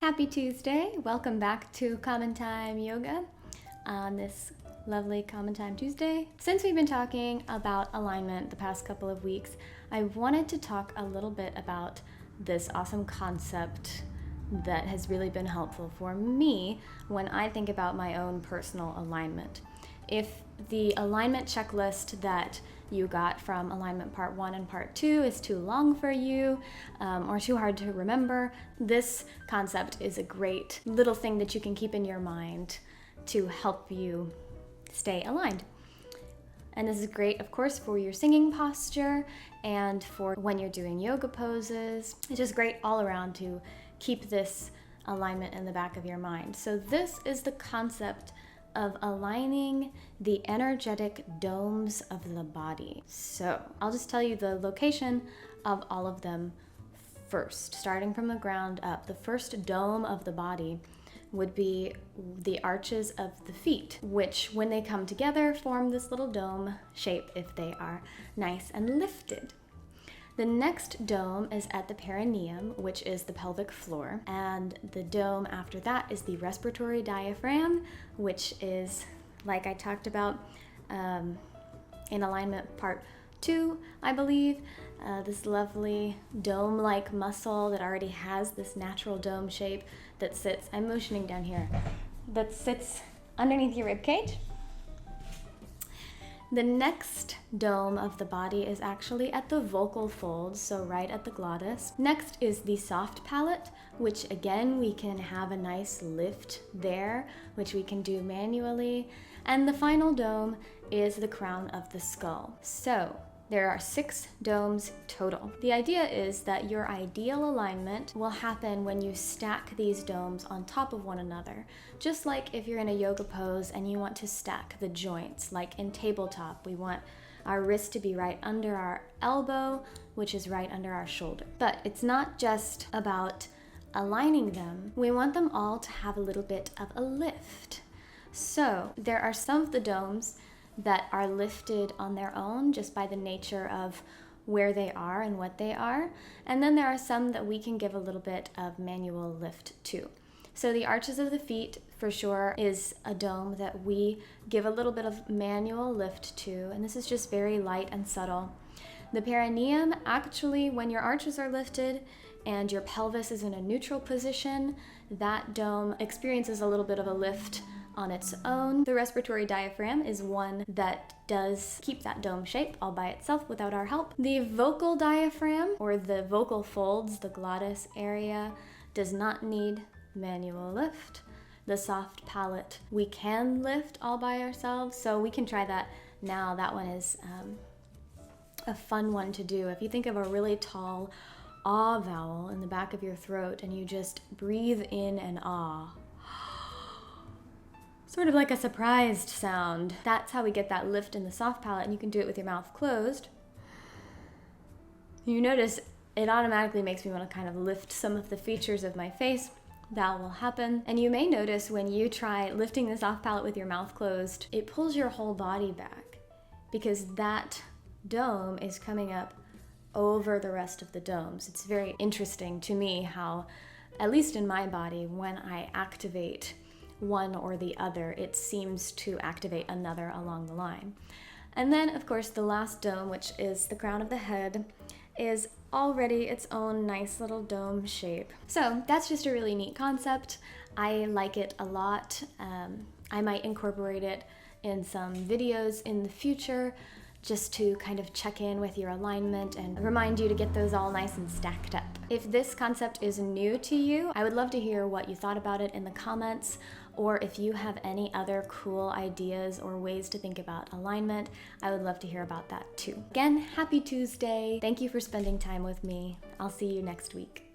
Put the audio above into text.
Happy Tuesday! Welcome back to Common Time Yoga on this lovely Common Time Tuesday. Since we've been talking about alignment the past couple of weeks, I wanted to talk a little bit about this awesome concept that has really been helpful for me when I think about my own personal alignment. If the alignment checklist that you got from alignment part 1 and part 2 is too long for you or too hard to remember, this concept is a great little thing that you can keep in your mind to help you stay aligned. And this is great, of course, for your singing posture and for when you're doing yoga poses. It's just great all around to keep this alignment in the back of your mind. So this is the concept of aligning the energetic domes of the body. So I'll just tell you the location of all of them first, starting from the ground up. The first dome of the body would be the arches of the feet, which when they come together form this little dome shape if they are nice and lifted. The next dome is at the perineum, which is the pelvic floor, and the dome after that is the respiratory diaphragm, which is, like I talked about in alignment part 2, I believe, this lovely dome-like muscle that already has this natural dome shape that sits, I'm motioning down here, that sits underneath your rib cage. The next dome of the body is actually at the vocal folds, so right at the glottis. Next is the soft palate, which again, we can have a nice lift there, which we can do manually. And the final dome is the crown of the skull. So there are 6 domes total. The idea is that your ideal alignment will happen when you stack these domes on top of one another. Just like if you're in a yoga pose and you want to stack the joints, like in tabletop, we want our wrist to be right under our elbow, which is right under our shoulder. But it's not just about aligning them. We want them all to have a little bit of a lift. So there are some of the domes that are lifted on their own just by the nature of where they are and what they are. And then there are some that we can give a little bit of manual lift to. So the arches of the feet for sure is a dome that we give a little bit of manual lift to, and this is just very light and subtle. The perineum, actually, when your arches are lifted and your pelvis is in a neutral position, that dome experiences a little bit of a lift on its own. The respiratory diaphragm is one that does keep that dome shape all by itself without our help. The vocal diaphragm, or the vocal folds, the glottis area, does not need manual lift. The soft palate we can lift all by ourselves, so we can try that now. That one is a fun one to do. If you think of a really tall ah vowel in the back of your throat and you just breathe in an ah, sort of like a surprised sound. That's how we get that lift in the soft palate, and you can do it with your mouth closed. You notice it automatically makes me want to kind of lift some of the features of my face. That will happen. And you may notice when you try lifting the soft palate with your mouth closed, it pulls your whole body back because that dome is coming up over the rest of the domes. It's very interesting to me how, at least in my body, when I activate one or the other, it seems to activate another along the line. And then, of course, the last dome, which is the crown of the head, is already its own nice little dome shape. So that's just a really neat concept. I like it a lot. I might incorporate it in some videos in the future just to kind of check in with your alignment and remind you to get those all nice and stacked up. If this concept is new to you, I would love to hear what you thought about it in the comments, or if you have any other cool ideas or ways to think about alignment, I would love to hear about that too. Again, happy Tuesday. Thank you for spending time with me. I'll see you next week.